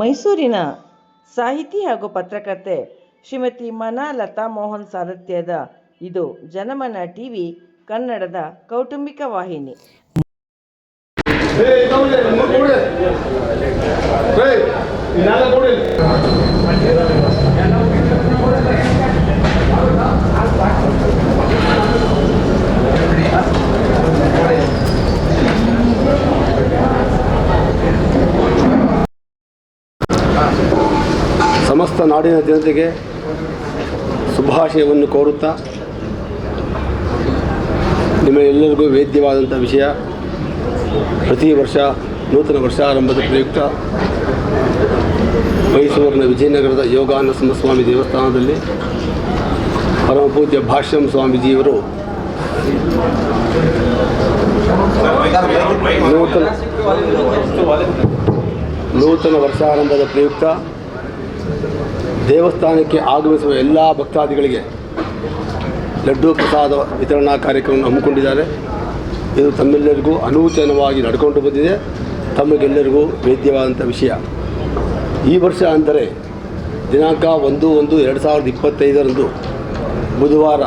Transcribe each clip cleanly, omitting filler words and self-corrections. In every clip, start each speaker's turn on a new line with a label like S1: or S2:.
S1: ಮೈಸೂರಿನ ಸಾಹಿತಿ ಹಾಗೂ ಪತ್ರಕರ್ತೆ ಶ್ರೀಮತಿ ಮನಾ ಲತಾ ಮೋಹನ್ ಸಾರಥ್ಯದ ಇದು ಜನಮನ ಟಿವಿ ಕನ್ನಡದ ಕೌಟುಂಬಿಕ ವಾಹಿನಿ.
S2: ಸಮಸ್ತ ನಾಡಿನ ಜನತೆಗೆ ಶುಭಾಶಯವನ್ನು ಕೋರುತ್ತಾ, ನಿಮ್ಮೆಲ್ಲರಿಗೂ ವೇದ್ಯವಾದಂಥ ವಿಷಯ, ಪ್ರತಿ ವರ್ಷ ನೂತನ ವರ್ಷಾರಂಭದ ಪ್ರಯುಕ್ತ ಮೈಸೂರಿನ ವಿಜಯನಗರದ ಯೋಗಾನಂದ ಸ್ವಾಮಿ ದೇವಸ್ಥಾನದಲ್ಲಿ ಪರಮಪೂಜ್ಯ ಭಾಷ್ಯಂ ಸ್ವಾಮೀಜಿಯವರು ನೂತನ ವರ್ಷಾರಂಭದ ಪ್ರಯುಕ್ತ ದೇವಸ್ಥಾನಕ್ಕೆ ಆಗಮಿಸುವ ಎಲ್ಲ ಭಕ್ತಾದಿಗಳಿಗೆ ಲಡ್ಡು ಪ್ರಸಾದ ವಿತರಣಾ ಕಾರ್ಯಕ್ರಮವನ್ನು ಹಮ್ಮಿಕೊಂಡಿದ್ದಾರೆ. ಇದು ತಮ್ಮೆಲ್ಲರಿಗೂ ಅನೂಚನವಾಗಿ ನಡ್ಕೊಂಡು ಬಂದಿದೆ, ತಮಗೆಲ್ಲರಿಗೂ ವೇದ್ಯವಾದಂಥ ವಿಷಯ. ಈ ವರ್ಷ ಅಂದರೆ ದಿನಾಂಕ 1/1/2025 ಬುಧವಾರ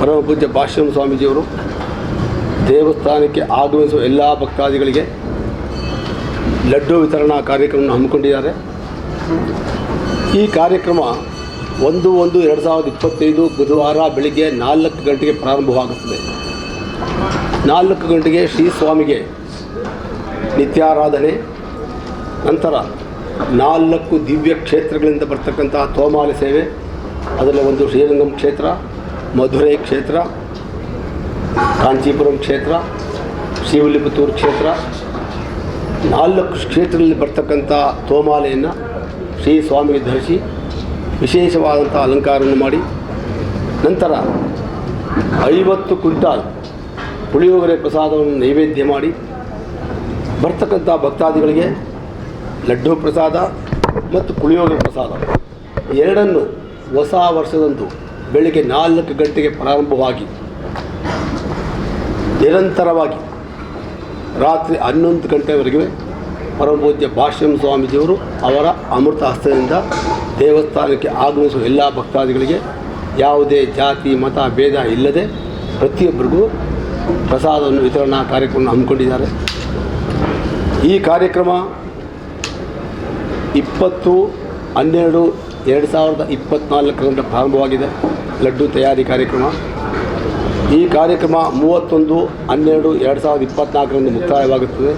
S2: ಪರಮಪೂಜ್ಯ ಭಾಷ್ಯಂ ಸ್ವಾಮೀಜಿಯವರು ದೇವಸ್ಥಾನಕ್ಕೆ ಆಗಮಿಸುವ ಎಲ್ಲ ಭಕ್ತಾದಿಗಳಿಗೆ ಲಡ್ಡು ವಿತರಣಾ ಕಾರ್ಯಕ್ರಮವನ್ನು ಹಮ್ಮಿಕೊಂಡಿದ್ದಾರೆ. ಈ ಕಾರ್ಯಕ್ರಮ 1/1/2025 ಬುಧವಾರ ಬೆಳಿಗ್ಗೆ 4 ಗಂಟೆಗೆ ಪ್ರಾರಂಭವಾಗುತ್ತದೆ. 4 ಗಂಟೆಗೆ ಶ್ರೀ ಸ್ವಾಮಿಗೆ ನಿತ್ಯಾರಾಧನೆ, ನಂತರ 4 ದಿವ್ಯ ಕ್ಷೇತ್ರಗಳಿಂದ ಬರ್ತಕ್ಕಂಥ ತೋಮಾಲೆ ಸೇವೆ, ಅದರಲ್ಲಿ ಒಂದು ಶ್ರೀರಂಗಂ ಕ್ಷೇತ್ರ, ಮಧುರೈ ಕ್ಷೇತ್ರ, ಕಾಂಚೀಪುರಂ ಕ್ಷೇತ್ರ, ಶ್ರೀವಿಲ್ಲಿಪುತ್ತೂರು ಕ್ಷೇತ್ರ, 4 ಕ್ಷೇತ್ರದಲ್ಲಿ ಬರ್ತಕ್ಕಂಥ ತೋಮಾಲೆಯನ್ನು ಶ್ರೀ ಸ್ವಾಮಿಗೆ ಧರಿಸಿ ವಿಶೇಷವಾದಂಥ ಅಲಂಕಾರವನ್ನು ಮಾಡಿ, ನಂತರ 50 ಕ್ವಿಂಟಾಲ್ ಪುಳಿಯೋಗರೆ ಪ್ರಸಾದವನ್ನು ನೈವೇದ್ಯ ಮಾಡಿ ಬರ್ತಕ್ಕಂಥ ಭಕ್ತಾದಿಗಳಿಗೆ ಲಡ್ಡು ಪ್ರಸಾದ ಮತ್ತು ಪುಳಿಯೋಗರೆ ಪ್ರಸಾದ ಎರಡನ್ನು ಹೊಸ ವರ್ಷದಂದು ಬೆಳಗ್ಗೆ 4 ಗಂಟೆಗೆ ಪ್ರಾರಂಭವಾಗಿ ನಿರಂತರವಾಗಿ ರಾತ್ರಿ 11 ಗಂಟೆವರೆಗೆ ಪರಮಪೂಜ್ಯ ಭಾಷ್ಯಂ ಸ್ವಾಮೀಜಿಯವರು ಅವರ ಅಮೃತ ಹಸ್ತದಿಂದ ದೇವಸ್ಥಾನಕ್ಕೆ ಆಗಮಿಸುವ ಎಲ್ಲ ಭಕ್ತಾದಿಗಳಿಗೆ ಯಾವುದೇ ಜಾತಿ ಮತ ಭೇದ ಇಲ್ಲದೆ ಪ್ರತಿಯೊಬ್ಬರಿಗೂ ಪ್ರಸಾದವನ್ನು ವಿತರಣಾ ಕಾರ್ಯಕ್ರಮವನ್ನು ಹಮ್ಮಿಕೊಂಡಿದ್ದಾರೆ. ಈ ಕಾರ್ಯಕ್ರಮ 20/12/2024 ಪ್ರಾರಂಭವಾಗಿದೆ. ಲಡ್ಡು ತಯಾರಿ ಕಾರ್ಯಕ್ರಮ. ಈ ಕಾರ್ಯಕ್ರಮ 31/12/2024 ಮುಕ್ತಾಯವಾಗುತ್ತದೆ.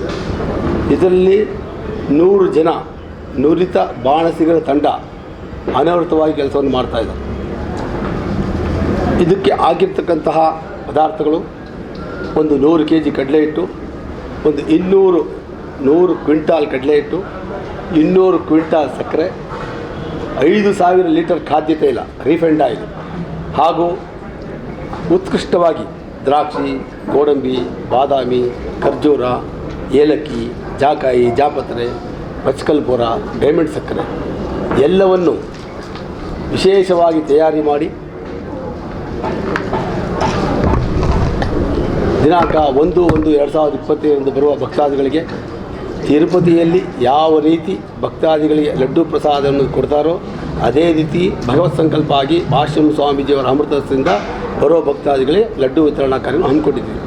S2: ಇದರಲ್ಲಿ 100 ಜನ ನುರಿತ ಬಾಣಸಿಗರ ತಂಡ ಅನವೃತವಾಗಿ ಕೆಲಸವನ್ನು ಮಾಡ್ತಾಯಿದ್ದಾರೆ. ಇದಕ್ಕೆ ಆಗಿರ್ತಕ್ಕಂತಹ ಪದಾರ್ಥಗಳು ಒಂದು 100 kg ಕಡಲೆ ಹಿಟ್ಟು, ಒಂದು 100 ಕ್ವಿಂಟಾಲ್ ಕಡಲೆ ಹಿಟ್ಟು, 200 ಕ್ವಿಂಟಾಲ್ ಸಕ್ಕರೆ, 5000 ಲೀಟರ್ ಖಾದ್ಯ ತೈಲ ರಿಫೈಂಡ್ ಆಯಿಲ್, ಹಾಗೂ ಉತ್ಕೃಷ್ಟವಾಗಿ ದ್ರಾಕ್ಷಿ, ಗೋಡಂಬಿ, ಬಾದಾಮಿ, ಖರ್ಜೂರ, ಏಲಕ್ಕಿ, ಜಾಕಾಯಿ, ಜಾಪತ್ರೆ, ಪಚ್ಕಲ್ಪುರ, ಡೈಮಂಡ್ ಸಕ್ಕರೆ ಎಲ್ಲವನ್ನು ವಿಶೇಷವಾಗಿ ತಯಾರಿ ಮಾಡಿ ದಿನಾಂಕ 1/1/2025 ಬರುವ ಭಕ್ತಾದಿಗಳಿಗೆ ತಿರುಪತಿಯಲ್ಲಿ ಯಾವ ರೀತಿ ಭಕ್ತಾದಿಗಳಿಗೆ ಲಡ್ಡು ಪ್ರಸಾದವನ್ನು ಕೊಡ್ತಾರೋ ಅದೇ ರೀತಿ ಭಗವತ್ ಸಂಕಲ್ಪ ಆಗಿ ಭಾಷ್ಯಂ ಸ್ವಾಮೀಜಿಯವರ ಅಮೃತದಿಂದ ಬರೋ ಭಕ್ತಾದಿಗಳಿಗೆ ಲಡ್ಡು ವಿತರಣಾ ಕಾರ್ಯಕ್ರಮ ಹಮ್ಮಿಕೊಂಡಿದ್ದೀವಿ.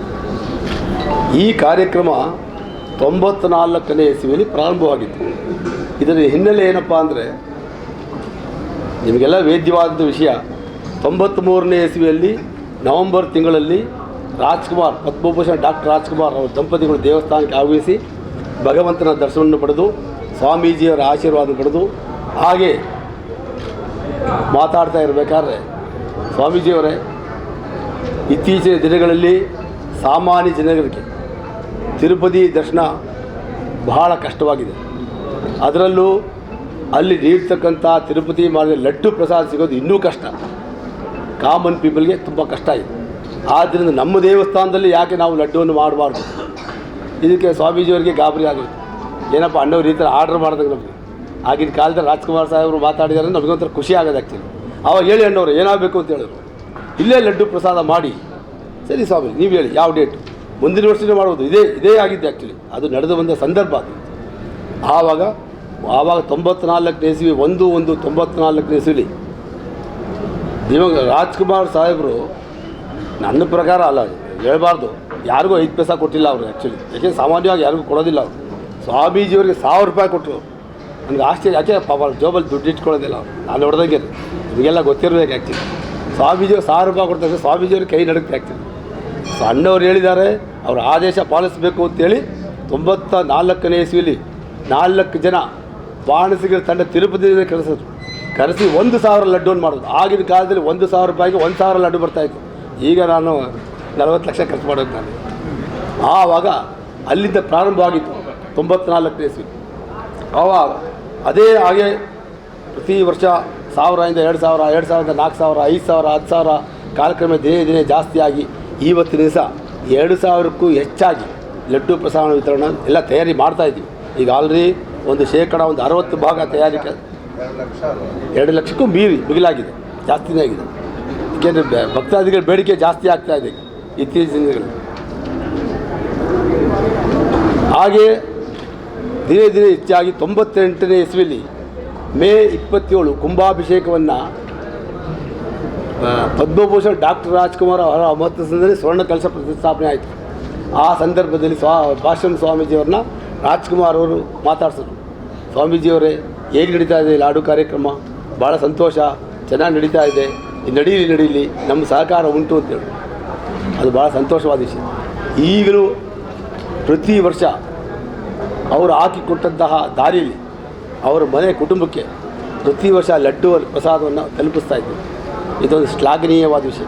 S2: ಈ ಕಾರ್ಯಕ್ರಮ 94ನೇ ಇಸವಿಯಲ್ಲಿ ಪ್ರಾರಂಭವಾಗಿತ್ತು. ಇದರ ಹಿನ್ನೆಲೆ ಏನಪ್ಪ ಅಂದರೆ, ನಿಮಗೆಲ್ಲ ವೇದ್ಯವಾದ ವಿಷಯ, 93ನೇ ಇಸವಿಯಲ್ಲಿ ನವೆಂಬರ್ ತಿಂಗಳಲ್ಲಿ ರಾಜ್ಕುಮಾರ್, ಪದ್ಮಭೂಷಣ್ ಡಾಕ್ಟರ್ ರಾಜ್ಕುಮಾರ್ ಅವರ ದಂಪತಿಗಳು ದೇವಸ್ಥಾನಕ್ಕೆ ಆಗಮಿಸಿ ಭಗವಂತನ ದರ್ಶನವನ್ನು ಪಡೆದು ಸ್ವಾಮೀಜಿಯವರ ಆಶೀರ್ವಾದ ಪಡೆದು ಹಾಗೆ ಮಾತಾಡ್ತಾ ಇರಬೇಕಾದ್ರೆ, ಸ್ವಾಮೀಜಿಯವರೇ, ಇತ್ತೀಚಿನ ದಿನಗಳಲ್ಲಿ ಸಾಮಾನ್ಯ ಜನರಿಗೆ ತಿರುಪತಿ ದರ್ಶನ ಬಹಳ ಕಷ್ಟವಾಗಿದೆ. ಅದರಲ್ಲೂ ಅಲ್ಲಿ ನೀಡ್ತಕ್ಕಂಥ ತಿರುಪತಿ ಮಾಡಿದ ಲಡ್ಡು ಪ್ರಸಾದ ಸಿಗೋದು ಇನ್ನೂ ಕಷ್ಟ. ಕಾಮನ್ ಪೀಪಲ್ಗೆ ತುಂಬ ಕಷ್ಟ ಇದೆ. ಆದ್ದರಿಂದ ನಮ್ಮ ದೇವಸ್ಥಾನದಲ್ಲಿ ಯಾಕೆ ನಾವು ಲಡ್ಡುವನ್ನು ಮಾಡಬಾರ್ದು? ಇದಕ್ಕೆ ಸ್ವಾಮೀಜಿಯವರಿಗೆ ಗಾಬರಿ ಆಗುತ್ತೆ. ಏನಪ್ಪ ಅಣ್ಣವ್ರು ಈ ಥರ ಆರ್ಡ್ರ್ ಮಾಡಿದಾಗ ನಮಗೆ ಆಗಿನ ಕಾಲದಲ್ಲಿ ರಾಜ್ಕುಮಾರ್ ಸಾಹೇಬರು ಮಾತಾಡಿದ್ದಾರೆ, ನಮಗೊಂಥರ ಖುಷಿ ಆಗೋದು ಆ್ಯಕ್ಚುಲಿ. ಅವಾಗ ಹೇಳಿ ಅಣ್ಣವ್ರು ಏನಾಗಬೇಕು ಅಂತ ಹೇಳಿದ್ರು. ಇಲ್ಲೇ ಲಡ್ಡು ಪ್ರಸಾದ ಮಾಡಿ. ಸರಿ ಸ್ವಾಮಿ, ನೀವು ಹೇಳಿ ಯಾವ ಡೇಟು, ಮುಂದಿನ ವರ್ಷವೇ ಮಾಡ್ಬೋದು. ಇದೇ ಆಗಿದ್ದು ಆ್ಯಕ್ಚುಲಿ, ಅದು ನಡೆದು ಬಂದ ಸಂದರ್ಭ ಅದು. ಆವಾಗ 94ನೇ ಇಸ್ವಿ 1/1/94ನೇ ಇಸ್ವಿಲಿ ರಾಜ್ಕುಮಾರ್ ಸಾಹೇಬರು ನನ್ನ ಪ್ರಕಾರ ಅಲ್ಲ ಹೇಳ್ಬಾರ್ದು, ಯಾರಿಗೂ 5 ಪೈಸಾ ಕೊಟ್ಟಿಲ್ಲ ಅವರು ಆ್ಯಕ್ಚುಲಿ. ಯಾಕೆ ಸಾಮಾನ್ಯವಾಗಿ ಯಾರಿಗೂ ಕೊಡೋದಿಲ್ಲ ಅವರು. ಸ್ವಾಮೀಜಿಯವರಿಗೆ 1000 ರೂಪಾಯಿ ಕೊಟ್ಟರು. ನನಗೆ ಆಶ್ಚರ್ಯ, ಯಾಕೆ ಪಾಪ ಜೋಬಲ್ಲಿ ದುಡ್ಡು ಇಟ್ಕೊಳ್ಳೋದಿಲ್ಲ ಅವರು. ನಾನು ನೋಡ್ದಂಗೆ ನಿಮಗೆಲ್ಲ ಗೊತ್ತಿರಬೇಕು ಆ್ಯಕ್ಚುಲಿ. ಸ್ವಾಮೀಜಿಯವ್ರು 1000 ರೂಪಾಯಿ ಕೊಡ್ತಾರೆ, ಸ್ವಾಮೀಜಿಯವ್ರಿಗೆ ಕೈ ನಡುತ್ತೆ ಆ್ಯಕ್ಚುಲಿ. ಅಣ್ಣವ್ರು ಹೇಳಿದ್ದಾರೆ ಅವರು ಆದೇಶ ಪಾಲಿಸಬೇಕು ಅಂತೇಳಿ 94ನೇ ಇಸ್ವಿಲಿ 4 ಜನ ಬಾಣಸಿಗರ ತಂಡ ತಿರುಪತಿಯಿಂದ ಕರೆಸಿ 1000 ಲಡ್ಡುವನ್ನು ಮಾಡೋದು. ಆಗಿನ ಕಾಲದಲ್ಲಿ 1000 ರೂಪಾಯಿಗೆ 1000 ಲಡ್ಡು ಬರ್ತಾಯಿತ್ತು. ಈಗ ನಾನು 40 ಲಕ್ಷ ಖರ್ಚು ಮಾಡೋದು ನಾನು. ಆವಾಗ ಅಲ್ಲಿಂದ ಪ್ರಾರಂಭವಾಗಿತ್ತು 94ನೇ ಇಸ್ವಿ. ಆವಾಗ ಅದೇ ಹಾಗೆ ಪ್ರತಿ ವರ್ಷ 1000ರಿಂದ 2000, 2000ರಿಂದ 4000, 5000, 10,000 ಕಾಲಕ್ರಮ ದಿನೇ ಜಾಸ್ತಿಯಾಗಿ ಇವತ್ತಿನ ದಿವಸ 2000ಕ್ಕೂ ಹೆಚ್ಚಾಗಿ ಲಡ್ಡು ಪ್ರಸಾದ ವಿತರಣೆ ಎಲ್ಲ ತಯಾರಿ ಮಾಡ್ತಾಯಿದ್ದೀವಿ. ಈಗ ಆಲ್ರೆಡಿ ಒಂದು 60% ತಯಾರಿ 2 ಲಕ್ಷಕ್ಕೂ ಮಿಗಿಲಾಗಿದೆ, ಜಾಸ್ತಿನೇ ಆಗಿದೆ. ಏಕೆಂದರೆ ಭಕ್ತಾದಿಗಳ ಬೇಡಿಕೆ ಜಾಸ್ತಿ ಆಗ್ತಾಯಿದೆ ಇತ್ತೀಚಿನ ದಿನಗಳಲ್ಲಿ. ಹಾಗೆ ದಿನೇ ಹೆಚ್ಚಾಗಿ 98ನೇ ಇಸ್ವಿಲಿ ಮೇ 27 ಕುಂಭಾಭಿಷೇಕವನ್ನು ಪದ್ಮಭೂಷಣ್ ಡಾಕ್ಟರ್ ರಾಜ್ಕುಮಾರ್ ಅವರ ಅಮೃತಸರದಲ್ಲಿ ಸ್ವರ್ಣ ಕಲಶ ಪ್ರತಿಷ್ಠಾಪನೆ ಆಯಿತು. ಆ ಸಂದರ್ಭದಲ್ಲಿ ಭಾಷಣ ಸ್ವಾಮೀಜಿಯವ್ರನ್ನ ರಾಜ್ಕುಮಾರ್ ಅವರು ಮಾತಾಡ್ಸಿದ್ರು. ಸ್ವಾಮೀಜಿಯವರೇ, ಹೇಗೆ ನಡೀತಾ ಇದೆ ಲಾಡು ಕಾರ್ಯಕ್ರಮ? ಭಾಳ ಸಂತೋಷ, ಚೆನ್ನಾಗಿ ನಡೀತಾ ಇದೆ, ನಡೀಲಿ ನಮ್ಮ ಸಹಕಾರ ಉಂಟು ಅಂತೇಳಿ. ಅದು ಭಾಳ ಸಂತೋಷವಾದ ವಿಷಯ. ಈಗಲೂ ಪ್ರತಿ ವರ್ಷ ಅವರು ಹಾಕಿಕೊಟ್ಟಂತಹ ದಾರಿಯಲ್ಲಿ ಅವರ ಮನೆ ಕುಟುಂಬಕ್ಕೆ ಪ್ರತಿ ವರ್ಷ ಲಡ್ಡು ಪ್ರಸಾದವನ್ನು ತಲುಪಿಸ್ತಾ ಇದ್ದೀವಿ. ಇದೊಂದು ಶ್ಲಾಘನೀಯವಾದ ವಿಷಯ.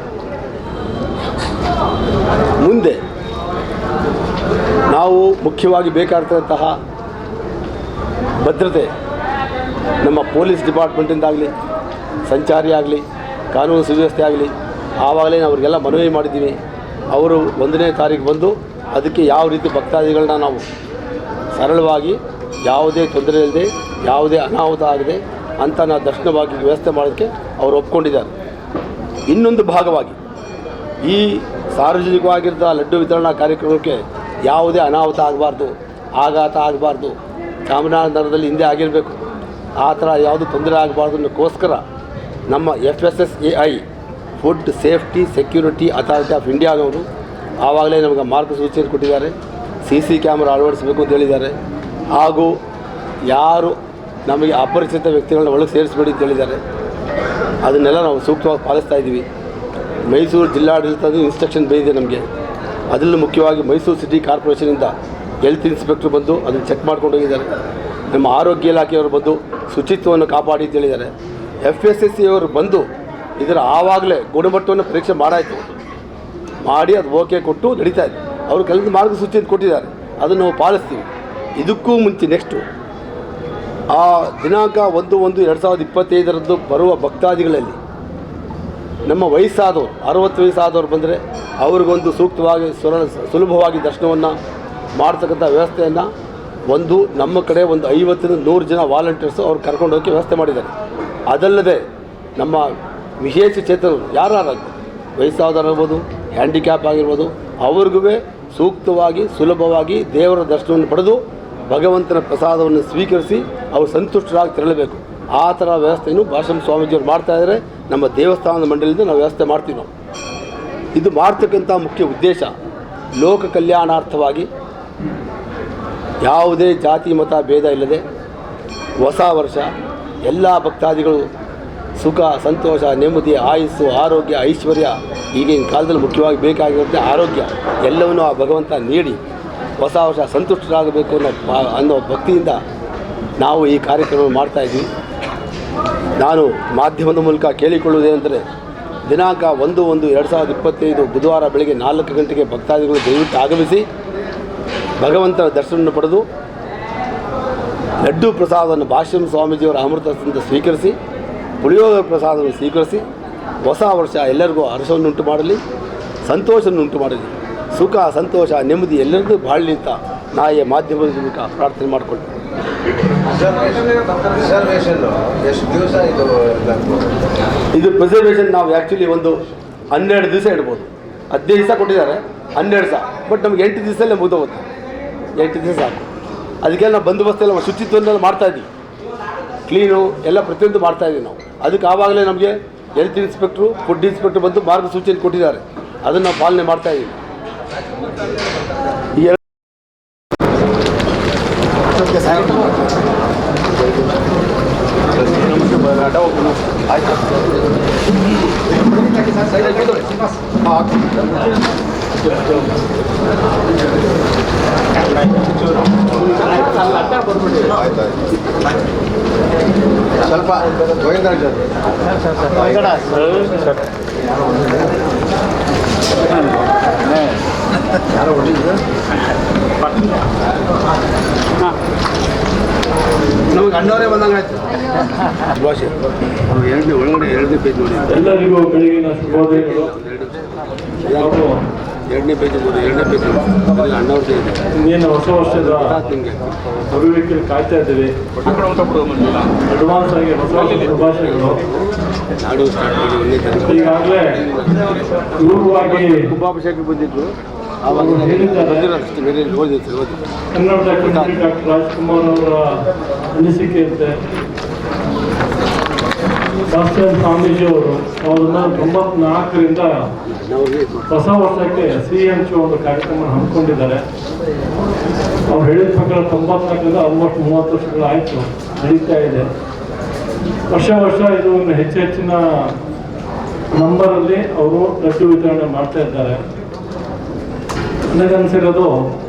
S2: ಮುಂದೆ ನಾವು ಮುಖ್ಯವಾಗಿ ಬೇಕಾಗ್ತಕ್ಕಂತಹ ಭದ್ರತೆ ನಮ್ಮ ಪೊಲೀಸ್ ಡಿಪಾರ್ಟ್ಮೆಂಟಿಂದಾಗಲಿ, ಸಂಚಾರಿ ಆಗಲಿ, ಕಾನೂನು ಸುವ್ಯವಸ್ಥೆ ಆಗಲಿ, ಆವಾಗಲೇ ಅವ್ರಿಗೆಲ್ಲ ಮನವಿ ಮಾಡಿದ್ದೀವಿ. ಅವರು 1ನೇ ತಾರೀಕು ಬಂದು ಅದಕ್ಕೆ ಯಾವ ರೀತಿ ಭಕ್ತಾದಿಗಳನ್ನ ನಾವು ಸರಳವಾಗಿ ಯಾವುದೇ ತೊಂದರೆ ಇಲ್ಲದೆ, ಯಾವುದೇ ಅನಾಹುತ ಆಗದೆ ಅಂತ ನಾವು ದರ್ಶನವಾಗಿ ವ್ಯವಸ್ಥೆ ಮಾಡೋದಕ್ಕೆ ಅವರು ಒಪ್ಕೊಂಡಿದ್ದಾರೆ. ಇನ್ನೊಂದು ಭಾಗವಾಗಿ ಈ ಸಾರ್ವಜನಿಕವಾಗಿದ್ದ ಲಡ್ಡು ವಿತರಣಾ ಕಾರ್ಯಕ್ರಮಕ್ಕೆ ಯಾವುದೇ ಅನಾಹುತ ಆಗಬಾರ್ದು, ಆಘಾತ ಆಗಬಾರ್ದು, ಚಾಮರಾಜನಗರದಲ್ಲಿ ಹಿಂದೆ ಆಗಿರಬೇಕು, ಆ ಥರ ಯಾವುದು ತೊಂದರೆ ಆಗಬಾರ್ದು ಅನ್ನೋಕ್ಕೋಸ್ಕರ ನಮ್ಮ FSSAI food safety security authority of ಇಂಡಿಯಾದವರು ಆವಾಗಲೇ ನಮಗೆ ಮಾರ್ಗಸೂಚನೆ ಕೊಟ್ಟಿದ್ದಾರೆ. CC ಕ್ಯಾಮ್ರಾ ಅಳವಡಿಸಬೇಕು ಅಂತ ಹೇಳಿದ್ದಾರೆ. ಹಾಗೂ ಯಾರು ನಮಗೆ ಅಪರಿಚಿತ ವ್ಯಕ್ತಿಗಳನ್ನ ಒಳಗೆ ಸೇರಿಸಬೇಡಿ ಅಂತ ಹೇಳಿದ್ದಾರೆ. ಅದನ್ನೆಲ್ಲ ನಾವು ಸೂಕ್ತವಾಗಿ ಪಾಲಿಸ್ತಾ ಇದ್ದೀವಿ. ಮೈಸೂರು ಜಿಲ್ಲಾಡಳಿತದ ಇನ್ಸ್ಟ್ರಕ್ಷನ್ ಬಂದಿದೆ ನಮಗೆ. ಅದರಲ್ಲೂ ಮುಖ್ಯವಾಗಿ ಮೈಸೂರು ಸಿಟಿ ಕಾರ್ಪೊರೇಷನಿಂದ ಹೆಲ್ತ್ ಇನ್ಸ್ಪೆಕ್ಟ್ರ್ ಬಂದು ಅದನ್ನು ಚೆಕ್ ಮಾಡ್ಕೊಂಡು ಹೋಗಿದ್ದಾರೆ. ನಮ್ಮ ಆರೋಗ್ಯ ಇಲಾಖೆಯವರು ಬಂದು ಶುಚಿತ್ವವನ್ನು ಕಾಪಾಡಿ ಅಂತ ಹೇಳಿದ್ದಾರೆ. FSSAI ಅವರು ಬಂದು ಇದರ ಆವಾಗಲೇ ಗುಣಮಟ್ಟವನ್ನು ಪರೀಕ್ಷೆ ಮಾಡಿ ಅದು ಓಕೆ ಕೊಟ್ಟು ನಡೀತಾ ಇದೆ. ಅವರು ಕೆಲವು ಮಾರ್ಗಸೂಚಿ ಕೊಟ್ಟಿದ್ದಾರೆ, ಅದನ್ನು ನಾವು ಪಾಲಿಸ್ತೀವಿ. ಇದಕ್ಕೂ ಮುಂಚೆ ನೆಕ್ಸ್ಟು ಆ ದಿನಾಂಕ 1/1/2025 ಬರುವ ಭಕ್ತಾದಿಗಳಲ್ಲಿ ನಮ್ಮ ವಯಸ್ಸಾದವರು 60 ವಯಸ್ಸಾದವರು ಬಂದರೆ ಅವ್ರಿಗೊಂದು ಸೂಕ್ತವಾಗಿ ಸುಲಭವಾಗಿ ದರ್ಶನವನ್ನು ಮಾಡ್ತಕ್ಕಂಥ ವ್ಯವಸ್ಥೆಯನ್ನು ನಮ್ಮ ಕಡೆ ಒಂದು 50-100 ಜನ ವಾಲಂಟಿಯರ್ಸು ಅವ್ರು ಕರ್ಕೊಂಡು ಹೋಗಿ ವ್ಯವಸ್ಥೆ ಮಾಡಿದ್ದಾರೆ. ಅದಲ್ಲದೆ ನಮ್ಮ ವಿಶೇಷ ಚೇತನರು ಯಾರು ವಯಸ್ಸಾದವರಾಗ್ಬೋದು, ಹ್ಯಾಂಡಿಕ್ಯಾಪ್ ಆಗಿರ್ಬೋದು, ಅವ್ರಿಗೂ ಸೂಕ್ತವಾಗಿ ಸುಲಭವಾಗಿ ದೇವರ ದರ್ಶನವನ್ನು ಪಡೆದು ಭಗವಂತನ ಪ್ರಸಾದವನ್ನು ಸ್ವೀಕರಿಸಿ ಅವರು ಸಂತುಷ್ಟರಾಗಿ ತೆರಳಬೇಕು. ಆ ಥರ ವ್ಯವಸ್ಥೆಯನ್ನು ಭಾಷಣ ಸ್ವಾಮೀಜಿಯವರು ಮಾಡ್ತಾಯಿದ್ದಾರೆ. ನಮ್ಮ ದೇವಸ್ಥಾನದ ಮಂಡಳಿಯಿಂದ ನಾವು ವ್ಯವಸ್ಥೆ ಮಾಡ್ತೀವಿ. ನಾವು ಇದು ಮಾಡ್ತಕ್ಕಂಥ ಮುಖ್ಯ ಉದ್ದೇಶ ಲೋಕ ಕಲ್ಯಾಣಾರ್ಥವಾಗಿ ಯಾವುದೇ ಜಾತಿ ಮತ ಭೇದ ಇಲ್ಲದೆ ಹೊಸ ವರ್ಷ ಎಲ್ಲ ಭಕ್ತಾದಿಗಳು ಸುಖ ಸಂತೋಷ ನೆಮ್ಮದಿ ಆಯುಸ್ಸು ಆರೋಗ್ಯ ಐಶ್ವರ್ಯ ಈಗಿನ ಕಾಲದಲ್ಲಿ ಮುಖ್ಯವಾಗಿ ಬೇಕಾಗಿರುತ್ತೆ ಆರೋಗ್ಯ ಎಲ್ಲವನ್ನೂ ಆ ಭಗವಂತ ನೀಡಿ ಹೊಸ ವರ್ಷ ಸಂತುಷ್ಟರಾಗಬೇಕು ಅನ್ನೋ ಭಕ್ತಿಯಿಂದ ನಾವು ಈ ಕಾರ್ಯಕ್ರಮ ಮಾಡ್ತಾಯಿದ್ವಿ. ನಾನು ಮಾಧ್ಯಮದ ಮೂಲಕ ಕೇಳಿಕೊಳ್ಳುವುದೇನೆಂದರೆ ದಿನಾಂಕ 1/1/2025 ಬುಧವಾರ ಬೆಳಗ್ಗೆ 4 ಗಂಟೆಗೆ ಭಕ್ತಾದಿಗಳು ದಯವಿಟ್ಟು ಆಗಮಿಸಿ ಭಗವಂತನ ದರ್ಶನವನ್ನು ಪಡೆದು ಲಡ್ಡು ಪ್ರಸಾದವನ್ನು ಭಾಷ್ಯಂ ಸ್ವಾಮೀಜಿಯವರ ಅಮೃತದಿಂದ ಸ್ವೀಕರಿಸಿ ಪುಳಿಯೋಗರೆ ಪ್ರಸಾದವನ್ನು ಸ್ವೀಕರಿಸಿ ಹೊಸ ವರ್ಷ ಎಲ್ಲರಿಗೂ ಹರ್ಷವನ್ನುಂಟು ಮಾಡಲಿ, ಸಂತೋಷವನ್ನುಂಟು ಮಾಡಲಿ, ಸುಖ ಸಂತೋಷ ನೆಮ್ಮದಿ ಎಲ್ಲರಿಗೂ ಬಾಳಲಿ ಅಂತ ನಾ ಈ ಮಾಧ್ಯಮದ ಮೂಲಕ ಪ್ರಾರ್ಥನೆ ಮಾಡಿಕೊಳ್ತೀನಿ. ಇದು ಪ್ರಿಸರ್ವೇಷನ್ ನಾವು ಆ್ಯಕ್ಚುಲಿ ಒಂದು 12 ದಿವಸ ಇಡ್ಬೋದು. 15 ದಿವಸ ಕೊಟ್ಟಿದ್ದಾರೆ, 12 ದಿವಸ. ಬಟ್ ನಮಗೆ 8 ದಿವಸದಲ್ಲೇ ಮುಗಿದೋಗುತ್ತೆ. 8 ದಿವಸ ಸಾಕು. ಅದಕ್ಕೆಲ್ಲ ನಾವು ಬಂದೋಬಸ್ತ್ ಎಲ್ಲ ಶುಚಿತ್ವನೆಲ್ಲ ಮಾಡ್ತಾಯಿದ್ವಿ, ಕ್ಲೀನು ಎಲ್ಲ ಪ್ರತಿಯೊಂದು ಮಾಡ್ತಾಯಿದ್ದೀವಿ ನಾವು. ಅದಕ್ಕೆ ಆವಾಗಲೇ ನಮಗೆ ಹೆಲ್ತ್ ಇನ್ಸ್ಪೆಕ್ಟ್ರು, ಫುಡ್ ಇನ್ಸ್ಪೆಕ್ಟ್ರು ಬಂದು ಮಾರ್ಗಸೂಚನೆ ಕೊಟ್ಟಿದ್ದಾರೆ, ಅದನ್ನು ನಾವು ಪಾಲನೆ ಮಾಡ್ತಾಯಿದ್ದೀವಿ. ಈ
S3: ಸ್ವಲ್ಪ ಯಾರೋ ಹೊಡಿದ್ರು ನಮಗೆ ಅಣ್ಣವರೇ ಬಂದಂಗೆ ಆಯ್ತು. ಭಾಷೆ ಎರಡನೇ ಒಳಗಡೆ ಎರಡನೇ ಪೇಜ್ ನೋಡಿ.
S4: ಎಲ್ಲರಿಗೂ ಬೆಳಗಿನ ಶುಭೋದಯಗಳು.
S2: ಎರಡನೇ ಪೇಜ್ ನೋಡಿ, ಎರಡನೇ ಪೇಜ್ ನೋಡಿ, ಅಣ್ಣವ್ರದ್ದೇ ಇದೆ.
S4: ಇನ್ನೇನು ಹೊಸ ವರ್ಷದ ಬರುವಿಕೆ ಕಾಯ್ತಾ ಇದ್ದೀವಿ. ಅಡ್ವಾನ್ಸ್ ಆಗಿ ಹೊಸ ಶುಭಾಶಯಗಳು.
S2: ನಾಡು ಸ್ಟಾರ್ಟ್ ಮಾಡಿ
S4: ಈಗಾಗಲೇ ಪೂರ್ವವಾಗಿ
S2: ಕುಂಭಾಭಿಷೇಕಕ್ಕೆ ಬಂದಿದ್ರು,
S4: ಕನ್ನಡದ ಕಂಟ್ರಿ ಡಾಕ್ಟರ್ ರಾಜ್ಕುಮಾರ್ ಅವರ ಅನಿಸಿಕೆಯಂತೆ ದಾಸೇನ್ ಸ್ವಾಮೀಜಿಯವರು 1994ರಿಂದ ಹೊಸ ವರ್ಷಕ್ಕೆ CM ಒಂದು ಕಾರ್ಯಕ್ರಮ ಹಮ್ಮಿಕೊಂಡಿದ್ದಾರೆ. ಅವ್ರು ಹೇಳಿದ ಪ್ರಕಾರ 94ರಿಂದ ಆಲ್ಮೋಸ್ಟ್ 30 ವರ್ಷಗಳಾಯಿತು, ನಡೀತಾ ಇದೆ. ವರ್ಷ ಇದು ಇನ್ನು ಹೆಚ್ಚಿನ ನಂಬರಲ್ಲಿ ಅವರು ಲಡ್ಡು ವಿತರಣೆ ಮಾಡ್ತಾ ಇದ್ದಾರೆ. ನನಗನ್ಸಿರೋದು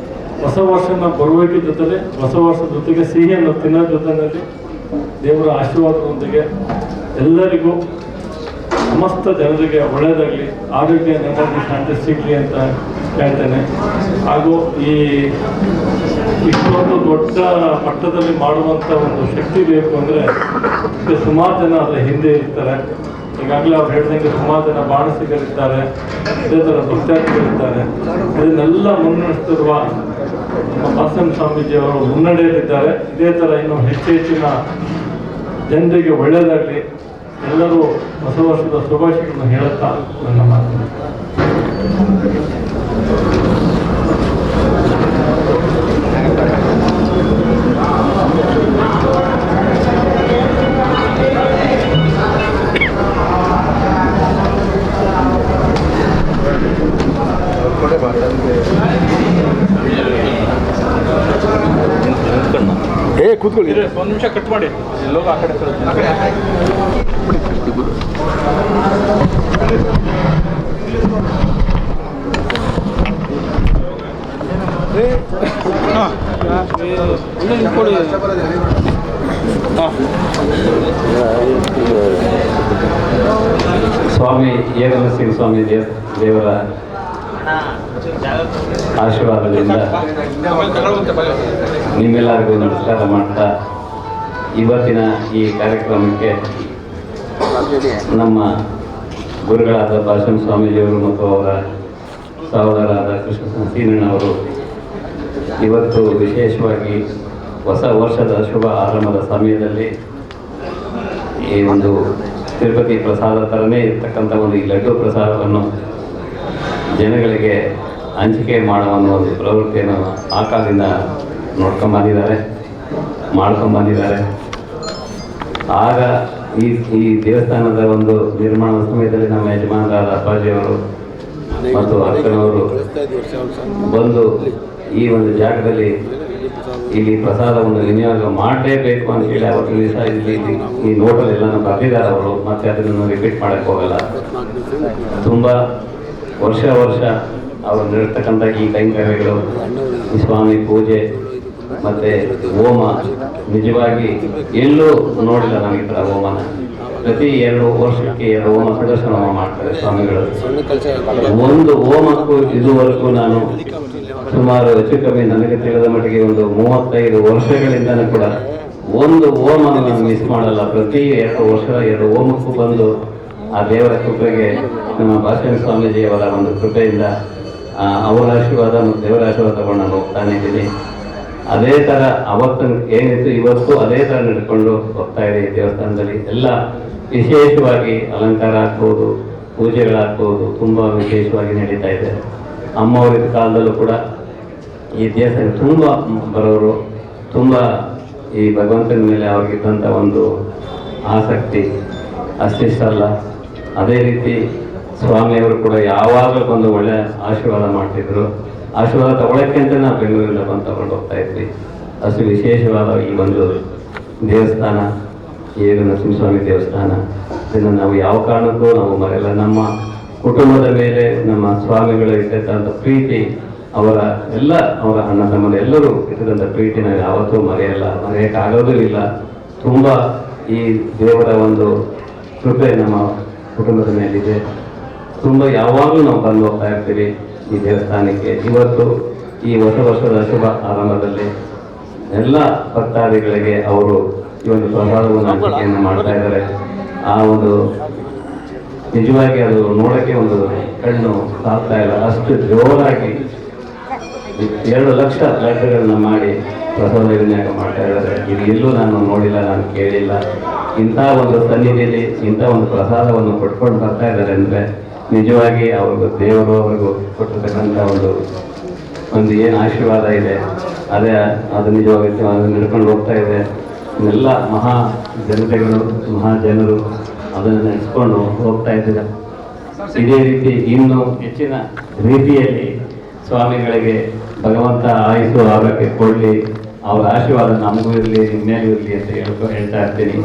S4: ಹೊಸ ವರ್ಷನ ಬರುವಿಕೆ ಜೊತೆಲಿ, ಹೊಸ ವರ್ಷದ ಜೊತೆಗೆ ಸಿಹಿಯನ್ನು ತಿನ್ನೋ ಜೊತೆಯಲ್ಲಿ ದೇವರ ಆಶೀರ್ವಾದದೊಂದಿಗೆ ಎಲ್ಲರಿಗೂ ಸಮಸ್ತ ಜನರಿಗೆ ಒಳ್ಳೆಯದಾಗಲಿ, ಆರೋಗ್ಯ ನೆಮ್ಮದಿ ಶಾಂತಿ ಸಿಗಲಿ ಅಂತ ಹೇಳ್ತೇನೆ. ಹಾಗೂ ಈ ಇಷ್ಟೊಂದು ದೊಡ್ಡ ಮಟ್ಟದಲ್ಲಿ ಮಾಡುವಂಥ ಒಂದು ಶಕ್ತಿ ಬೇಕು ಅಂದರೆ ಸುಮಾರು ಜನ ಅದರ ಹಿಂದೆ ಇರ್ತಾರೆ. ಈಗಾಗಲೇ ಅವ್ರು ಹೇಳ್ದಂಗೆ ಸುಮಾರು ಜನ ಬಾಣಸಿಗರಿದ್ದಾರೆ, ಇದೇ ಥರ ಭಕ್ತಾರ್ಥಿಗಳಿದ್ದಾರೆ. ಇದನ್ನೆಲ್ಲ ಮುನ್ನಡೆಸ್ತಿರುವ ನಮ್ಮ ದಾಸೇನ್ ಸ್ವಾಮೀಜಿಯವರು ಮುನ್ನಡೆಯಲ್ಲಿದ್ದಾರೆ. ಇದೇ ಥರ ಇನ್ನೂ ಹೆಚ್ಚಿನ ಜನರಿಗೆ ಒಳ್ಳೆಯದಾಗಲಿ, ಎಲ್ಲರೂ ಹೊಸ ವರ್ಷದ ಶುಭಾಶಯಗಳನ್ನು ಹೇಳುತ್ತಾ ನನ್ನ ಮಾತು.
S2: ಕೂತ್ಕೊಳ್ಳಿ,
S4: ಒಂದು ನಿಮಿಷ ಕಟ್ ಮಾಡಿ. ಎಲ್ಲೋಗ ಆ ಕಡೆ
S5: ಸ್ವಾಮಿ ಏಗನಸಿಂಹ ಸ್ವಾಮಿ ದೇವರ ಆಶೀರ್ವಾದದಿಂದ ನಿಮ್ಮೆಲ್ಲರಿಗೂ ನಮಸ್ಕಾರ ಮಾಡ್ತಾ ಇವತ್ತಿನ ಈ ಕಾರ್ಯಕ್ರಮಕ್ಕೆ ನಮ್ಮ ಗುರುಗಳಾದ ದಾಸೇನ್ ಸ್ವಾಮೀಜಿಯವರು ಮತ್ತು ಅವರ ಸಹೋದರಾದ ಕೃಷ್ಣ ಸೀನಣ್ಣವರು ಇವತ್ತು ವಿಶೇಷವಾಗಿ ಹೊಸ ವರ್ಷದ ಶುಭ ಆರಂಭದ ಸಮಯದಲ್ಲಿ ಈ ಒಂದು ತಿರುಪತಿ ಪ್ರಸಾದ ಥರನೇ ಇರ್ತಕ್ಕಂಥ ಒಂದು ಈ ಲಡ್ಡು ಪ್ರಸಾದವನ್ನು ಜನಗಳಿಗೆ ಹಂಚಿಕೆ ಮಾಡುವ ಒಂದು ಪ್ರವೃತ್ತಿಯನ್ನು ಆ ಕಾಲದಿಂದ ಮಾಡ್ಕೊಂಬಂದಿದ್ದಾರೆ. ಆಗ ಈ ದೇವಸ್ಥಾನದ ಒಂದು ನಿರ್ಮಾಣದ ಸಮಯದಲ್ಲಿ ನಮ್ಮ ಯಜಮಾನರಾದ ಅಪ್ಪಾಜಿಯವರು ಮತ್ತು ಅಕ್ಕನವರು ಬಂದು ಈ ಒಂದು ಜಾಗದಲ್ಲಿ ಇಲ್ಲಿ ಪ್ರಸಾದವನ್ನು ವಿನಿಯೋಗ ಮಾಡಲೇಬೇಕು ಅಂತ ಹೇಳಿ ಅವತ್ತು ದಿವಸ ಇಲ್ಲಿ ಈ ನೋಟಲ್ಲೆಲ್ಲ ಬರೆದಿದ್ದಾರೆ ಅವರು. ಮತ್ತೆ ಅದನ್ನು ರಿಪೀಟ್ ಮಾಡೋಕ್ಕೆ ಹೋಗಲ್ಲ. ತುಂಬ ವರ್ಷ ಅವರು ನೀಡ್ತಕ್ಕಂಥ ಈ ಕೈಂಕರ್ಯಗಳು, ಈ ಸ್ವಾಮಿ ಪೂಜೆ ಮತ್ತು ಹೋಮ ನಿಜವಾಗಿ ಎಲ್ಲೂ ನೋಡಿಲ್ಲ ನಾವು ಈ ಥರ ಹೋಮನ. ಪ್ರತಿ 2 ವರ್ಷಕ್ಕೆ 2 ಹೋಮ ಪ್ರದರ್ಶನ ಮಾಡ್ತಾರೆ ಸ್ವಾಮಿಗಳು. ಒಂದು ಹೋಮಕ್ಕೂ ಇದುವರೆಗೂ ನಾನು ಸುಮಾರು ಹೆಚ್ಚು ಕಮ್ಮಿ ನನಗೆ ತಿಳಿದ ಮಟ್ಟಿಗೆ ಒಂದು 35 ವರ್ಷಗಳಿಂದನೂ ಕೂಡ ಒಂದು ಹೋಮ ನಾನು ಮಿಸ್ ಮಾಡಲ್ಲ. ಪ್ರತಿ 2 ವರ್ಷದ 2 ಹೋಮಕ್ಕೂ ಬಂದು ಆ ದೇವರ ಕೃಪೆಗೆ ನಮ್ಮ ದಾಸೇನ್ ಸ್ವಾಮೀಜಿಯವರ ಒಂದು ಕೃಪೆಯಿಂದ ಅವರ ಆಶೀರ್ವಾದ ಮತ್ತು ದೇವರ ಆಶೀರ್ವಾದ ತಗೊಂಡು ನಾನು ಹೋಗ್ತಾನೆ ಇದ್ದೀನಿ. ಅದೇ ಥರ ಅವತ್ತು ಏನಿತ್ತು ಇವತ್ತು ಅದೇ ಥರ ನಡ್ಕೊಂಡು ಹೋಗ್ತಾ ಇದೆ. ಈ ದೇವಸ್ಥಾನದಲ್ಲಿ ಎಲ್ಲ ವಿಶೇಷವಾಗಿ ಅಲಂಕಾರ ಆಗ್ಬೋದು, ಪೂಜೆಗಳಾಗ್ಬೋದು ತುಂಬ ವಿಶೇಷವಾಗಿ ನಡೀತಾ ಇದೆ. ಅಮ್ಮವರ ಕಾಲದಲ್ಲೂ ಕೂಡ ಈ ದೇವಸ್ಥಾನ ತುಂಬ ಬರೋರು ತುಂಬ ಈ ಭಗವಂತನ ಮೇಲೆ ಅವ್ರಿಗಿದ್ದಂಥ ಒಂದು ಆಸಕ್ತಿ ಅಷ್ಟಿಷ್ಟಲ್ಲ. ಅದೇ ರೀತಿ ಸ್ವಾಮಿಯವರು ಕೂಡ ಯಾವಾಗಲೂ ಒಂದು ಒಳ್ಳೆ ಆಶೀರ್ವಾದ ಮಾಡ್ತಿದ್ರು. ಆಶೀರ್ವಾದ ತಗೊಳ್ಳೋಕ್ಕೆ ಅಂತ ನಾವು ಬೆಂಗಳೂರಿಂದ ಬಂದು ತಗೊಂಡು ಹೋಗ್ತಾ ಇದ್ವಿ. ಅಷ್ಟು ವಿಶೇಷವಾದ ಈ ಒಂದು ದೇವಸ್ಥಾನ, ಏಳು ನರಸಿಂಹಸ್ವಾಮಿ ದೇವಸ್ಥಾನ, ಇದನ್ನು ನಾವು ಯಾವ ಕಾರಣಕ್ಕೂ ನಾವು ಮರೆಯಲ್ಲ. ನಮ್ಮ ಕುಟುಂಬದ ಮೇಲೆ ನಮ್ಮ ಸ್ವಾಮಿಗಳು ಇಟ್ಟಿದ್ದಂಥ ಪ್ರೀತಿ, ಅವರ ಅಣ್ಣ ತಮ್ಮರು ಎಲ್ಲರೂ ಇಟ್ಟಿದ್ದಂಥ ಪ್ರೀತಿ ನಾವು ಯಾವತ್ತೂ ಮರೆಯೋಕ್ಕಾಗೋದೂ ಇಲ್ಲ. ತುಂಬ ಈ ದೇವರ ಒಂದು ಕೃಪೆ ನಮ್ಮ ಕುಟುಂಬದ ಮೇಲಿದೆ. ತುಂಬ ಯಾವಾಗಲೂ ನಾವು ಬಂದು ಹೋಗ್ತಾ ಇರ್ತೀವಿ ಈ ದೇವಸ್ಥಾನಕ್ಕೆ. ಇವತ್ತು ಈ ಹೊಸ ವರ್ಷದ ಶುಭ ಆರಂಭದಲ್ಲಿ ಎಲ್ಲ ಭಕ್ತಾದಿಗಳಿಗೆ ಅವರು ಈ ಒಂದು ಪ್ರಸಾದವನ್ನು ಹಂಚಿಕೆಯನ್ನು ಮಾಡ್ತಾ ಇದ್ದಾರೆ. ಆ ಒಂದು ನಿಜವಾಗಿ ಅದು ನೋಡೋಕ್ಕೆ ಒಂದು ಕಣ್ಣು ಸಾಕ್ತಾ ಇಲ್ಲ, ಅಷ್ಟು ಜೋರಾಗಿ 2 ಲಕ್ಷ ಲಡ್ಡುಗಳನ್ನ ಮಾಡಿ ಪ್ರಸಾದ ವಿನಿಯೋಗ ಮಾಡ್ತಾ ಇದ್ದಾರೆ. ಇದು ಎಲ್ಲೂ ನಾನು ನೋಡಿಲ್ಲ, ನಾನು ಕೇಳಿಲ್ಲ. ಇಂಥ ಒಂದು ಸನ್ನಿಧಿಯಲ್ಲಿ ಇಂಥ ಒಂದು ಪ್ರಸಾದವನ್ನು ಕೊಟ್ಕೊಂಡು ಬರ್ತಾ ಇದ್ದಾರೆ ಅಂದರೆ ನಿಜವಾಗಿ ಅವ್ರಿಗೂ ದೇವರು ಅವ್ರಿಗೂ ಕೊಟ್ಟಿರ್ತಕ್ಕಂಥ ಒಂದು ಏನು ಆಶೀರ್ವಾದ ಇದೆ, ಅದು ನಿಜವಾಗಿ ನಡ್ಕೊಂಡು ಹೋಗ್ತಾ ಇದೆ. ಇನ್ನೆಲ್ಲ ಮಹಾ ಜನರು ಅದನ್ನು ನೆನೆಸ್ಕೊಂಡು ಹೋಗ್ತಾ ಇದ್ದಾರೆ. ಇದೇ ರೀತಿ ಇನ್ನೂ ಹೆಚ್ಚಿನ ರೀತಿಯಲ್ಲಿ ಸ್ವಾಮಿಗಳಿಗೆ ಭಗವಂತ ಆಯುಸ್ಸು ಆರೋಗ್ಯ ಕೊಡಲಿ, ಅವರ ಆಶೀರ್ವಾದ ನಮಗೂ ಇರಲಿ, ನಿಮ್ಮೇಲೂ ಇರಲಿ ಅಂತ ಹೇಳ್ತಾ ಇರ್ತೀನಿ.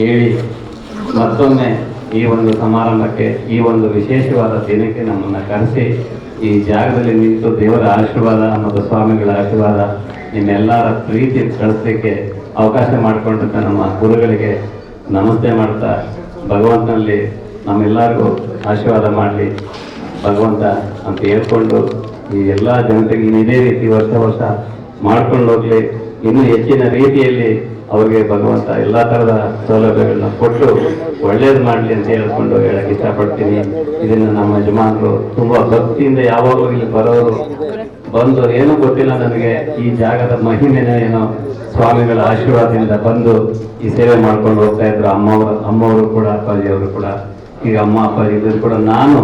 S5: ಹೇಳಿ ಮತ್ತೊಮ್ಮೆ ಈ ಒಂದು ಸಮಾರಂಭಕ್ಕೆ, ಈ ಒಂದು ವಿಶೇಷವಾದ ದಿನಕ್ಕೆ ನಮ್ಮನ್ನು ಕರೆಸಿ ಈ ಜಾಗದಲ್ಲಿ ನಿಂತು ದೇವರ ಆಶೀರ್ವಾದ ಮತ್ತು ಸ್ವಾಮಿಗಳ ಆಶೀರ್ವಾದ ನಿಮ್ಮೆಲ್ಲರ ಪ್ರೀತಿ ಕಳಿಸ್ಲಿಕ್ಕೆ ಅವಕಾಶ ಮಾಡಿಕೊಂಡಂಥ ನಮ್ಮ ಗುರುಗಳಿಗೆ ನಮಸ್ತೆ ಮಾಡ್ತಾ, ಭಗವಂತನಲ್ಲಿ ನಮ್ಮೆಲ್ಲರಿಗೂ ಆಶೀರ್ವಾದ ಮಾಡಲಿ ಭಗವಂತ ಅಂತ ಹೇಳ್ಕೊಂಡು ಈ ಎಲ್ಲ ಜನತೆಗೆ ಇದೇ ರೀತಿ ವರ್ಷ ಮಾಡ್ಕೊಂಡು ಹೋಗಲಿ. ಇನ್ನೂ ಹೆಚ್ಚಿನ ರೀತಿಯಲ್ಲಿ ಅವ್ರಿಗೆ ಭಗವಂತ ಎಲ್ಲ ಥರದ ಸೌಲಭ್ಯಗಳನ್ನ ಕೊಟ್ಟು ಒಳ್ಳೇದು ಮಾಡಲಿ ಅಂತ ಹೇಳ್ಕೊಂಡು ಹೇಳಕ್ಕೆ ಇಷ್ಟಪಡ್ತೀನಿ. ಇದನ್ನು ನಮ್ಮ ಯಜಮಾನರು ತುಂಬ ಭಕ್ತಿಯಿಂದ ಯಾವಾಗಲೂ ಇಲ್ಲಿ ಬರೋರು, ಬಂದು ಏನೂ ಗೊತ್ತಿಲ್ಲ ನನಗೆ ಈ ಜಾಗದ ಮಹಿಮೆನ ಏನೋ ಸ್ವಾಮಿಗಳ ಆಶೀರ್ವಾದದಿಂದ ಬಂದು ಈ ಸೇವೆ ಮಾಡ್ಕೊಂಡು ಹೋಗ್ತಾ ಇದ್ರು. ಅಮ್ಮವರು ಕೂಡ, ಅಪ್ಪಾಜಿಯವರು ಕೂಡ. ಈಗ ಅಮ್ಮ ಅಪ್ಪಾಜಿ ಇದ್ದರೂ ಕೂಡ ನಾನು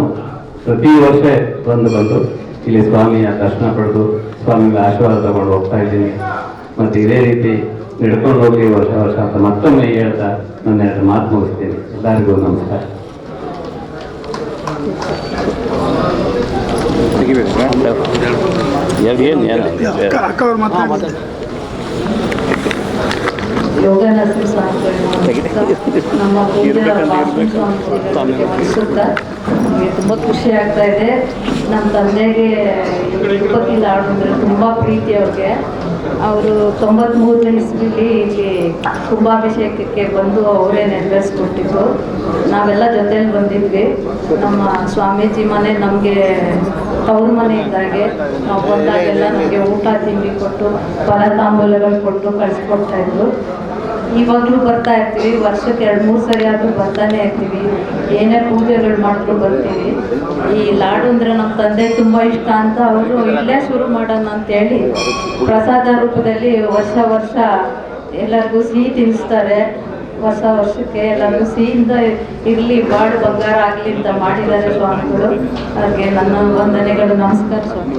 S5: ಪ್ರತಿ ವರ್ಷ ಬಂದು ಇಲ್ಲಿ ಸ್ವಾಮಿಯ ದರ್ಶನ ಪಡೆದು ಸ್ವಾಮಿಗಳ ಆಶೀರ್ವಾದ ತಗೊಂಡು ಹೋಗ್ತಾ ಇದ್ದೀನಿ. ಮತ್ತು ಇದೇ ರೀತಿ ನಡ್ಕೊಂಡು ಹೋಗಿ ವರ್ಷ ಅಂತ ಮತ್ತೊಮ್ಮೆ ಹೇಳ್ತಾ ನನ್ನ 2 ಮಾತು ಮುಗಿಸ್ತೀನಿ. ಎಲ್ಲರಿಗೂ ನಮಸ್ಕಾರ.
S6: ಯೋಗ ನರಸಿಂಹ ಸ್ವಾಮಿಗಳು ನಮ್ಮ ಪೂಜ್ಯ ಸ್ವಾಮಿಗಳಿಗೆ ಅನಿಸುತ್ತಾ ನಮಗೆ ತುಂಬ ಖುಷಿ ಆಗ್ತಾ ಇದೆ. ನಮ್ಮ ತಂದೆಗೆ ತಿರುಪತಿ ಲಾಡು ಅಂದರೆ ತುಂಬ ಪ್ರೀತಿ ಅವ್ರಿಗೆ. ಅವರು 93ನೇ ಇಸ್ವಿಲಿ ಇಲ್ಲಿ ಕುಂಭಾಭಿಷೇಕಕ್ಕೆ ಬಂದು ಅವರೇ ನೆರವೇರಿಸ್ಕೊಟ್ಟಿದ್ರು. ನಾವೆಲ್ಲ ಜೊತೆಯಲ್ಲಿ ಬಂದಿದ್ವಿ. ನಮ್ಮ ಸ್ವಾಮೀಜಿ ಮನೆ ನಮಗೆ ತವ್ರ ಮನೆ ಇದ್ದಾಗೆ. ನಾವು ಬಂದಾಗೆಲ್ಲ ನಮಗೆ ಊಟ ತಿಂಡಿ ಕೊಟ್ಟು ಫಲ ತಾಂಬೂಲಗಳು ಕೊಟ್ಟು ಕಳಿಸ್ಕೊಡ್ತಾಯಿದ್ರು. ಇವಾಗಲೂ ಬರ್ತಾ ಇರ್ತೀವಿ, ವರ್ಷಕ್ಕೆ 2-3 ಸರಿ ಆದರೂ ಬರ್ತಾನೆ ಇರ್ತೀವಿ. ಏನೇ ಪೂಜೆಗಳು ಮಾಡಿದ್ರು ಬರ್ತೀವಿ. ಈ ಲಾಡು ಅಂದರೆ ನಮ್ಮ ತಂದೆ ತುಂಬ ಇಷ್ಟ ಅಂತ ಅವರು ಇಲ್ಲೇ ಶುರು ಮಾಡೋಣ ಅಂತೇಳಿ ಪ್ರಸಾದ ರೂಪದಲ್ಲಿ ವರ್ಷ ಎಲ್ಲರಿಗೂ ಸಿಹಿ ತಿನ್ನಿಸ್ತಾರೆ. ವರ್ಷಕ್ಕೆ ಎಲ್ಲರಿಗೂ ಸಿಹಿಯಿಂದ ಇರಲಿ, ಬಾಡು ಬಂಗಾರ ಆಗಲಿ ಅಂತ ಮಾಡಿದ್ದಾರೆ ಸ್ವಾಮಿಗಳು. ಅವ್ರಿಗೆ ನನ್ನ ವಂದನೆಗಳು. ನಮಸ್ಕಾರ ಸ್ವಾಮಿ.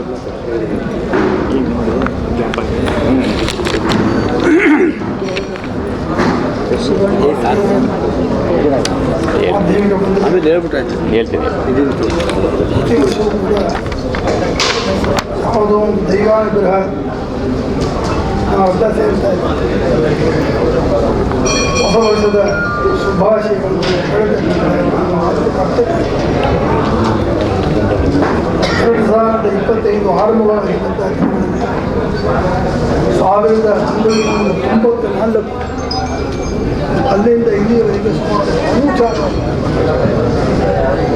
S7: ಯಾವುದೋ ಒಂದು ದೈವಾನುಗ್ರಹ ನಾವು ಅರ್ಥ ಸೇರ್ತಾ ಇದ್ದೀವಿ. ಹೊಸ ವರ್ಷದ ಶುಭಾಶಯಗಳು ಹೇಳಬೇಕಂದ್ರೆ 2025 ಆರಂಭವಾಗಿದ್ದಂಥ 1994 ಅಲ್ಲಿಂದ ಇಲ್ಲಿಯವರೆಗೆ ಸುಮಾರು ಅನುಚಾರ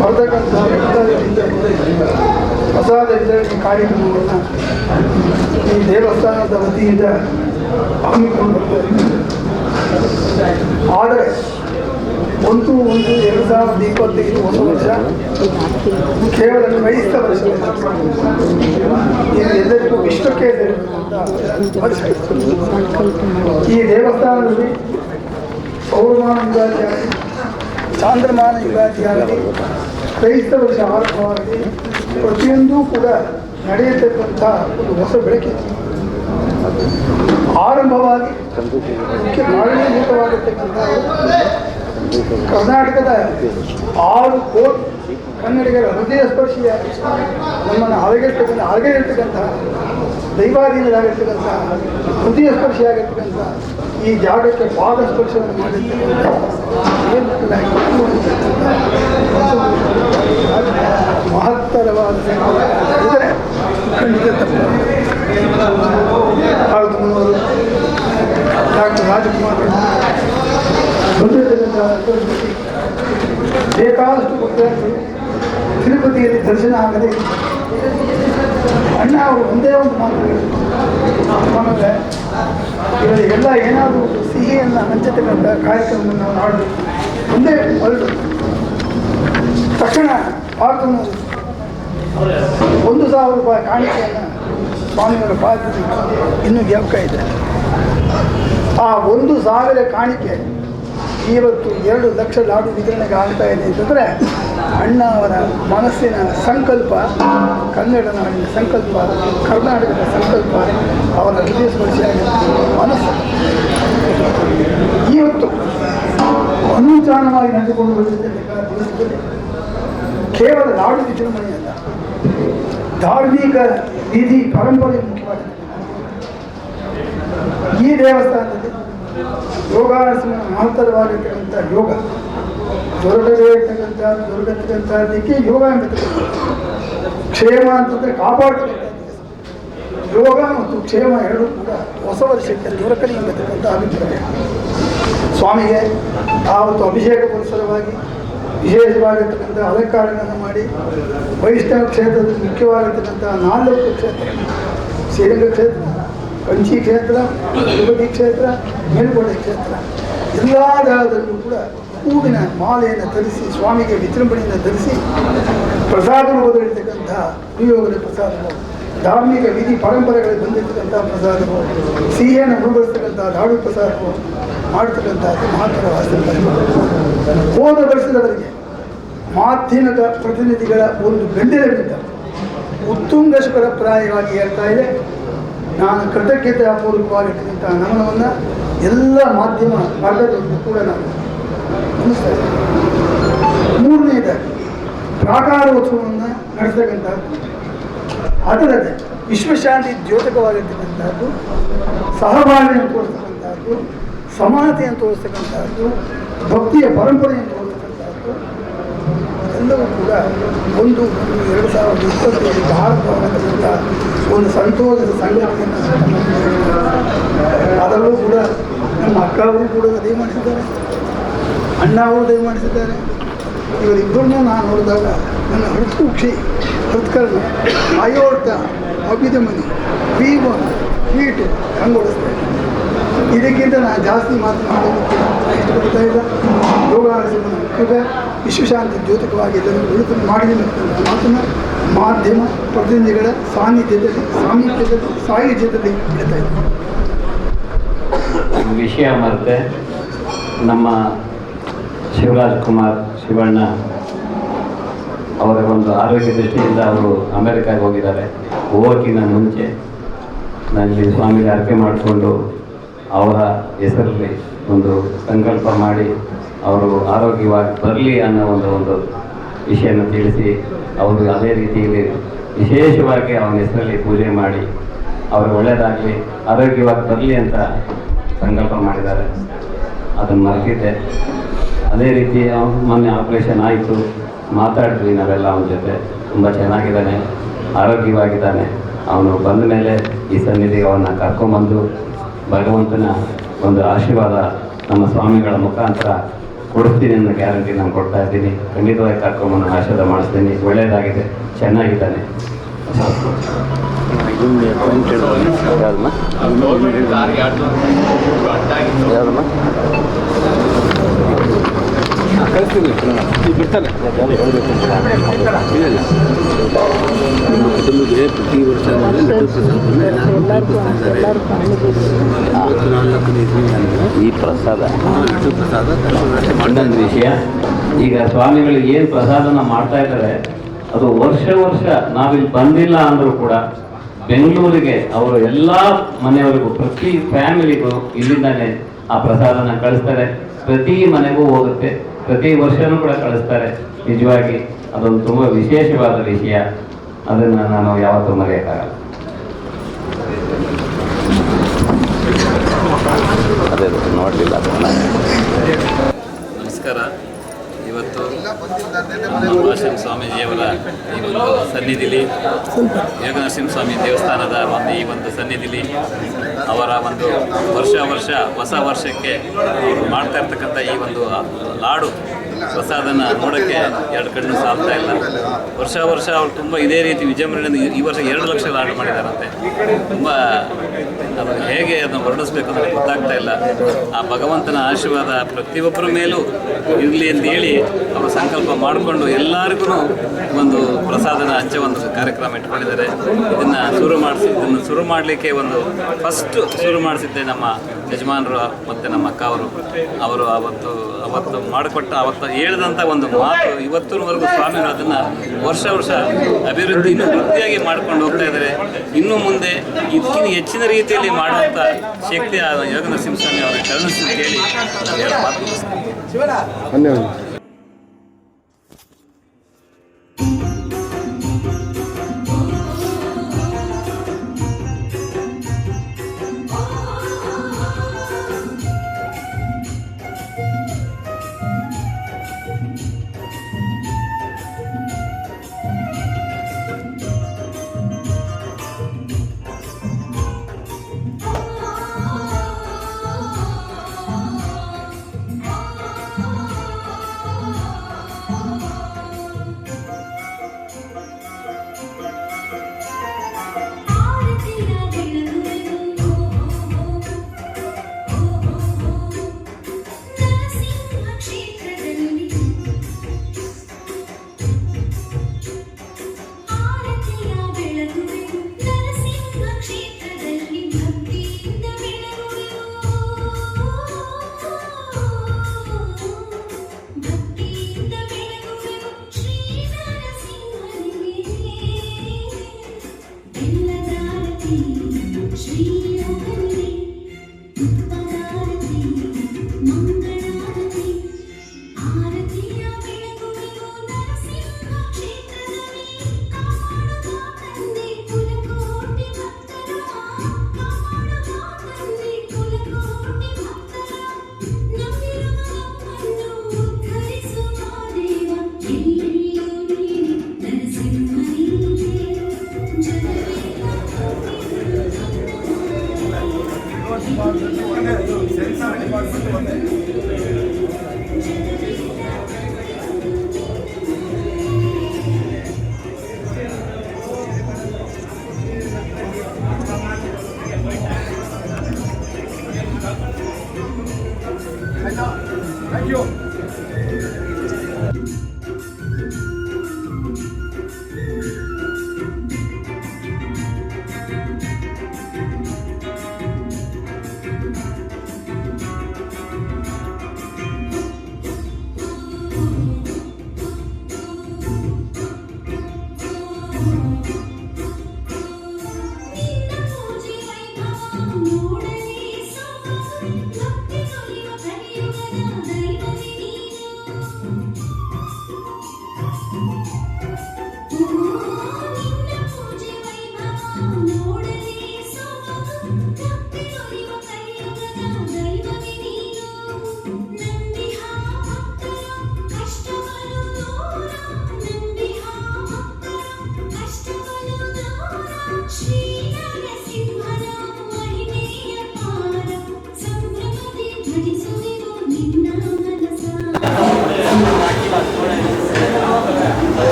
S7: ಬರ್ತಕ್ಕಂಥ ಭಕ್ತಾದಿಗಳಿಂದ ಪ್ರಸಾದ ವಿತರಣೆ ಕಾರ್ಯಕ್ರಮವನ್ನು ಈ ದೇವಸ್ಥಾನದ ವತಿಯಿಂದ ಹಮ್ಮಿಕೊಂಡು ಬರ್ತಾರೆ. ಆದರೆ 1/1/2025 ಹೊಸ ವರ್ಷ ಕೇವಲ ಕ್ರೈಸ್ತ ವರ್ಷ. ಇದು ಎಲ್ಲರಿಗೂ ವಿಶ್ವಕ್ಕೆ ವರ್ಷ. ಈ ದೇವಸ್ಥಾನದಲ್ಲಿ ಪೌರ್ಣಮಾನ ಯುಗಾದಿ ಆಗಲಿ, ಚಾಂದ್ರಮಾನ ಯುಗಾದಿ ಆಗಲಿ, ಕ್ರೈಸ್ತ ವರ್ಷ ಆರಂಭವಾಗಲಿ, ಪ್ರತಿಯೊಂದೂ ಕೂಡ ನಡೆಯತಕ್ಕಂಥ ಒಂದು ಹೊಸ ಬೆಳಕಿದೆ. ಆರಂಭವಾಗಿ ಮುಖ್ಯ ಕಾರಣೀಭೂತವಾಗಿರ್ತಕ್ಕಂಥ ಕರ್ನಾಟಕದ 6 ಕೋಟಿ ಕನ್ನಡಿಗರ ಹೃದಯ ಸ್ಪರ್ಶಿಯ ನಮ್ಮನ್ನು ಅರಗಿರ್ತಕ್ಕಂಥ ದೈವಾಧೀನರಾಗಿರ್ತಕ್ಕಂಥ ಹೃದಯ ಸ್ಪರ್ಶಿಯಾಗಿರ್ತಕ್ಕಂಥ ಈ ಜಾಗಕ್ಕೆ ಪಾದ ಸ್ಪರ್ಶವನ್ನು ಮಾಡಿರ್ತಕ್ಕಂಥ ಮಹತ್ತರವಾದ ಇದ್ರೆ ಖಂಡಿತ ಭಾರತಮ್ಮನವರು ಡಾಕ್ಟರ್ ರಾಜಕುಮಾರ್ ಬಂದಿರತಕ್ಕಂಥ ಬೇಕಾದಷ್ಟು ಭಕ್ತರು ತಿರುಪತಿಯಲ್ಲಿ ದರ್ಶನ ಆಗದೆ ಅಣ್ಣ ಅವರು ಒಂದೇ ಒಂದು ಮಾತು ಆಮೇಲೆ ಇವರಿಗೆಲ್ಲ ಏನಾದರೂ ಸಿಹಿಯನ್ನು ಹಂಚತಕ್ಕಂಥ ಕಾರ್ಯಕ್ರಮವನ್ನು ನಾವು ಮಾಡಬೇಕು ಒಂದೇ ಹೊರಟು ತಕ್ಷಣ ಭಾರತವನ್ನು 1,000 ರೂಪಾಯಿ ಕಾಣಿಕೆಯನ್ನು ಸ್ವಾಮಿಯವರ ಪಾತ್ರದಲ್ಲಿ ಇನ್ನೂ ಜ್ಞಾಪಕ ಇದೆ. ಆ 1,000 ಕಾಣಿಕೆ ಇವತ್ತು 2 ಲಕ್ಷ ಲಾಡು ವಿತರಣೆಗೆ ಆಗ್ತಾ ಇದೆ ಅಂತಂದರೆ ಅಣ್ಣ ಅವರ ಮನಸ್ಸಿನ ಸಂಕಲ್ಪ, ಕನ್ನಡ ನಾಡಿನ ಸಂಕಲ್ಪ, ಕರ್ನಾಟಕದ ಸಂಕಲ್ಪ, ಅವರ ಹೃದಯ ಸ್ಪರ್ಶಿಯಾಗಿರುವ ಮನಸ್ಸು ಇವತ್ತು ಅನುಚಾನವಾಗಿ ನಡೆದುಕೊಂಡು ಬಂದಿರ್ತಕ್ಕಂಥ ದಿವಸದಲ್ಲಿ ಕೇವಲ ನಾಡು ವಿಜೃಂಭಣೆಯಲ್ಲ, ಧಾರ್ಮಿಕ ವಿಧಿ ಪರಂಪರೆ ಮುಖ್ಯವಾಗಿದೆ. ಈ ದೇವಸ್ಥಾನದಲ್ಲಿ ಯೋಗಾಸನ ಮಹತ್ತರವಾಗಿರ್ತಕ್ಕಂಥ ಯೋಗ ದೊರಕದೇ ದೊರಕತಕ್ಕಂಥದ್ದಕ್ಕೆ ಯೋಗ ಎಂಬತಕ್ಕಂಥ ಕ್ಷೇಮ ಅಂತಂದರೆ ಕಾಪಾಡ್ತಕ್ಕಂಥ ಯೋಗ ಮತ್ತು ಕ್ಷೇಮ ಎರಡೂ ಕೂಡ ಹೊಸ ವರ್ಷಕ್ಕೆ ದೊರಕಲಿ ಎಂಬತಕ್ಕಂಥ ಅಭಿಪ್ರಾಯ. ಸ್ವಾಮಿಗೆ ಆವತ್ತು ಅಭಿಷೇಕ ಪರಿಸರವಾಗಿ ವಿಶೇಷವಾಗಿರ್ತಕ್ಕಂಥ ಅಲಂಕಾರಗಳನ್ನು ಮಾಡಿ ವೈಷ್ಣವ ಕ್ಷೇತ್ರದಲ್ಲಿ ಮುಖ್ಯವಾಗಿರ್ತಕ್ಕಂಥ 4 ಕ್ಷೇತ್ರ, ಶ್ರೀರಂಗ ಕ್ಷೇತ್ರ, ಕಂಚಿ ಕ್ಷೇತ್ರ, ತಿರುಪತಿ ಕ್ಷೇತ್ರ, ಮೇಲುಕೋಟೆ ಕ್ಷೇತ್ರ, ಎಲ್ಲ ಜಾಗದಲ್ಲೂ ಕೂಡ ಹೂವಿನ ಮಾಲೆಯನ್ನು ಧರಿಸಿ ಸ್ವಾಮಿಗೆ ವಿಜೃಂಭಣೆಯನ್ನು ಧರಿಸಿ ಪ್ರಸಾದ ರೂಪದಲ್ಲಿರ್ತಕ್ಕಂಥ ವಿಯೋಗದ ಪ್ರಸಾದವು, ಧಾರ್ಮಿಕ ವಿಧಿ ಪರಂಪರೆಗಳಿಗೆ ಬಂದಿರತಕ್ಕಂಥ ಪ್ರಸಾದವು, ಸಿಹಿಯನ್ನು ಅನುಭವಿಸ್ತಕ್ಕಂಥ ಲಾಡು ಪ್ರಸಾದವು ಮಾಡತಕ್ಕಂಥದ್ದು ಮಹತ್ತರವಾದ. ಹೋದ ವರ್ಷದವರೆಗೆ ಮಾಧ್ಯಮಿಕ ಪ್ರತಿನಿಧಿಗಳ ಒಂದು ಗಂಡಿರಲಿಂದ ಉತ್ತುಂಗ ಶಿಖರಪ್ರಾಯವಾಗಿ ಹೇಳ್ತಾ ಇದೆ. ನಾನು ಕೃತಜ್ಞತಾಪೂರ್ವಕವಾಗಿರ್ತಕ್ಕಂಥ ನಮನವನ್ನು ಎಲ್ಲ ಮಾಧ್ಯಮ ವರ್ಗದವರಿಗೂ ಕೂಡ ನಾನು ಅನ್ನಿಸ್ತಾ ಇದ್ದೇನೆ. 3ನೇದಾಗಿ ಪ್ರಾಕಾರೋತ್ಸವವನ್ನು ನಡೆಸ್ತಕ್ಕಂಥದ್ದು, ಅದಲ್ಲದೆ ವಿಶ್ವಶಾಂತಿ ದ್ಯೋತಕವಾಗಿರ್ತಕ್ಕಂಥದ್ದು, ಸಹಬಾಳ್ವೆಯನ್ನು ತೋರಿಸ್ತಕ್ಕಂಥದ್ದು, ಸಮಾನತೆಯನ್ನು ತೋರಿಸ್ತಕ್ಕಂಥದ್ದು, ಭಕ್ತಿಯ ಪರಂಪರೆಯನ್ನು ತೋರಿಸ್ತಕ್ಕಂಥದ್ದು ಎಲ್ಲವೂ ಕೂಡ 1/1/2020 ಭಾರತವಾಗತಕ್ಕಂಥ ಒಂದು ಸಂತೋಷದ ಸಂಗತಿಯನ್ನು ಅದರಲ್ಲೂ ಕೂಡ ನಮ್ಮ ಅಕ್ಕ ಅವರು ಕೂಡ ಅದೇ ಮಾಡಿಸಿದ್ದಾರೆ, ಅಣ್ಣ ಅವರು ಅದೇ ಮಾಡಿಸಿದ್ದಾರೆ. ಇವರಿಬ್ಬರನ್ನೂ ನಾನು ನೋಡಿದಾಗ ನನ್ನ ಹೃತ್ಕುಕ್ಷಿ, ಹೃತ್ಕರ್ಣ, ಆಯೋರ್ತ, ಅಭಿಧಮನಿ, ಭೀಮ, ಹೀಟು ಕಂಗೊಳಿಸ್ತೇನೆ. ಇದಕ್ಕಿಂತ ನಾನು ಜಾಸ್ತಿ ಮಾತನಾಡೋದಕ್ಕೆ ಇಷ್ಟಪಡ್ತಾ ಇಲ್ಲ. ಯೋಗಾಸನ ಮುಖ್ಯದ ವಿಶ್ವಶಾಂತಿ ದ್ಯೋತಕವಾಗಿ ಎಲ್ಲರೂ ಉಳಿದು ಮಾಡಿದ ಮಾತನ್ನು ಮಾಧ್ಯಮ ಪ್ರತಿನಿಧಿಗಳ ಸಾಹಿತ್ಯದಲ್ಲಿ ಇಡ್ತಾ ಇದ್ದಾರೆ.
S5: ವಿಷಯ ಮರೆತೆ ನಮ್ಮ ಶಿವರಾಜ್ ಕುಮಾರ್ ಶಿವಣ್ಣ ಅವರ ಒಂದು ಆರೋಗ್ಯ ದೃಷ್ಟಿಯಿಂದ ಅವರು ಅಮೆರಿಕಾಗೆ ಹೋಗಿದ್ದಾರೆ. ಹೋಗೋಕ್ಕಿಂತ ಮುಂಚೆ ನಲ್ಲಿ ಸ್ವಾಮಿಗೆ ಅರ್ಪಣೆ ಮಾಡಿಕೊಂಡು ಅವರ ಹೆಸರಲ್ಲಿ ಒಂದು ಸಂಕಲ್ಪ ಮಾಡಿ ಅವರು ಆರೋಗ್ಯವಾಗಿ ಬರಲಿ ಅನ್ನೋ ಒಂದು ವಿಷಯನ ತಿಳಿಸಿ ಅವರು ಅದೇ ರೀತಿಯಲ್ಲಿ ವಿಶೇಷವಾಗಿ ಅವನ ಹೆಸರಲ್ಲಿ ಪೂಜೆ ಮಾಡಿ ಅವರು ಒಳ್ಳೆಯದಾಗಲಿ ಆರೋಗ್ಯವಾಗಿ ಬರಲಿ ಅಂತ ಸಂಕಲ್ಪ ಮಾಡಿದ್ದಾರೆ. ಅದನ್ನು ಮರೆತಿದ್ದೆ. ಅದೇ ರೀತಿ ಮೊನ್ನೆ ಆಪರೇಷನ್ ಆಯಿತು, ಮಾತಾಡಿದ್ವಿ ನಾವೆಲ್ಲ ಅವನ ಜೊತೆ. ತುಂಬ ಚೆನ್ನಾಗಿದ್ದಾನೆ, ಆರೋಗ್ಯವಾಗಿದ್ದಾನೆ. ಅವನು ಬಂದ ಮೇಲೆ ಈ ಸನ್ನಿಧಿಗೆ ಅವನ್ನ ಕರ್ಕೊಂಬಂದು ಭಗವಂತನ ಒಂದು ಆಶೀರ್ವಾದ ನಮ್ಮ ಸ್ವಾಮಿಗಳ ಮುಖಾಂತರ ಕೊಡಿಸ್ತೀನಿ ಅನ್ನೋ ಗ್ಯಾರಂಟಿ ನಾನು ಕೊಡ್ತಾ ಇದ್ದೀನಿ. ಖಂಡಿತವಾಗಿ ಕರ್ಕೊಂಬಂದು ಆಶೀರ್ವಾದ ಮಾಡಿಸ್ತೀನಿ. ಒಳ್ಳೆಯದಾಗಿದೆ, ಚೆನ್ನಾಗಿದ್ದಾನೆ.
S2: ಕಳಿಸ್ತೀನಿ, ಬಿಡ್ತಾನೆ. ನಿಮ್ಮ ಕುಟುಂಬಕ್ಕೆ ಪ್ರತಿ ವರ್ಷ
S5: ಈ ಪ್ರಸಾದ ಇನ್ನೊಂದು ವಿಷಯ, ಈಗ ಸ್ವಾಮಿಗಳು ಏನು ಪ್ರಸಾದನ ಮಾಡ್ತಾ ಇದ್ದಾರೆ ಅದು ವರ್ಷ ನಾವಿಲ್ಲಿ ಬಂದಿಲ್ಲ ಅಂದರೂ ಕೂಡ ಬೆಂಗಳೂರಿಗೆ ಅವರು ಎಲ್ಲ ಮನೆಯವರಿಗೂ, ಪ್ರತಿ ಫ್ಯಾಮಿಲಿಗೂ ಇಲ್ಲಿಂದಾನೆ ಆ ಪ್ರಸಾದನ ಕಳಿಸ್ತಾರೆ. ಪ್ರತಿ ಮನೆಗೂ ಹೋಗುತ್ತೆ, ಪ್ರತಿ ವರ್ಷನೂ ಕೂಡ ಕಳಿಸ್ತಾರೆ. ನಿಜವಾಗಿ ಅದೊಂದು ತುಂಬ ವಿಶೇಷವಾದ ವಿಷಯ, ಅದನ್ನು ನಾನು ಯಾವತ್ತೂ ಮರೆಯೋಕ್ಕಾಗಲ್ಲ. ಅದೇ ನೋಡಲಿಲ್ಲ ಅದನ್ನು.
S8: ನಮಸ್ಕಾರ. ಇವತ್ತು ಭಾಷಣ ಸ್ವಾಮೀಜಿಯವರ ಈ ಒಂದು ಸನ್ನಿಧಿಲಿ, ಯೋಗನರಸಿಂಹ ಸ್ವಾಮಿ ದೇವಸ್ಥಾನದ ಈ ಒಂದು ಸನ್ನಿಧಿಲಿ ಅವರ ಒಂದು ವರ್ಷ ಹೊಸ ವರ್ಷಕ್ಕೆ ಅವರು ಮಾಡ್ತಾ ಇರ್ತಕ್ಕಂಥ ಈ ಒಂದು ಲಾಡು ಪ್ರಸಾದನ ನೋಡೋಕ್ಕೆ ಎರಡು ಕಣ್ಣು ಸಾಲ್ತಾ ಇಲ್ಲ. ವರ್ಷ ಅವ್ರು ತುಂಬ ಇದೇ ರೀತಿ ವಿಜೃಂಭಣೆಯಿಂದ ಈ ವರ್ಷ 2 ಲಕ್ಷ ಲಾಡು ಮಾಡಿದಾರಂತೆ. ತುಂಬ ಅದು ಹೇಗೆ ಅದನ್ನು ವರ್ಣಿಸ್ಬೇಕು ಅಂತ ಗೊತ್ತಾಗ್ತಾ ಇಲ್ಲ. ಆ ಭಗವಂತನ ಆಶೀರ್ವಾದ ಪ್ರತಿಯೊಬ್ಬರ ಮೇಲೂ ಇರಲಿ ಅಂತ ಹೇಳಿ ಅವರು ಸಂಕಲ್ಪ ಮಾಡಿಕೊಂಡು ಎಲ್ಲರಿಗೂ ಒಂದು ಪ್ರಸಾದನ ಹಂಚೋ ಒಂದು ಕಾರ್ಯಕ್ರಮ ಇಟ್ಕೊಂಡಿದ್ದಾರೆ. ಇದನ್ನು ಶುರು ಮಾಡಲಿಕ್ಕೆ ಒಂದು ಫಸ್ಟ್ ಶುರು ಮಾಡಿಸಿದ್ದೆ ನಮ್ಮ ಯಜಮಾನರು ಮತ್ತು ನಮ್ಮ ಅಕ್ಕ ಅವರು ಅವತ್ತು ಮಾಡಿಕೊಟ್ಟ ಅವತ್ತು ಹೇಳಿದಂಥ ಒಂದು ಮಾತು ಇವತ್ತಿನವರೆಗೂ ಸ್ವಾಮಿಗಳು ಅದನ್ನು ವರ್ಷ ಅಭಿವೃದ್ಧಿ ಇನ್ನೂ ವೃದ್ಧಿಯಾಗಿ ಮಾಡ್ಕೊಂಡು ಹೋಗ್ತಾ ಇದ್ದಾರೆ. ಇನ್ನು ಮುಂದೆ ಇದಕ್ಕಿಂತ ಹೆಚ್ಚಿನ ರೀತಿಯಲ್ಲಿ ಮಾಡುವಂಥ ಶಕ್ತಿ ಆ ಯೋಗನರಸಿಂಹಸ್ವಾಮಿ ಅವರ ಕರುಣಿಸಿ ಕೇಳಿ ನಾನು ಮಾತು ಮುಗಿಸ್ತೀನಿ.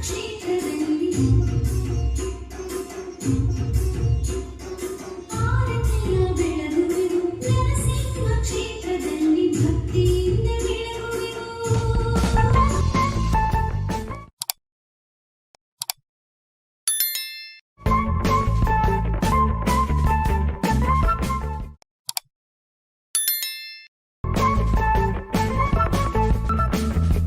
S9: ಕ್ಷೇತ್ರದಲ್ಲಿ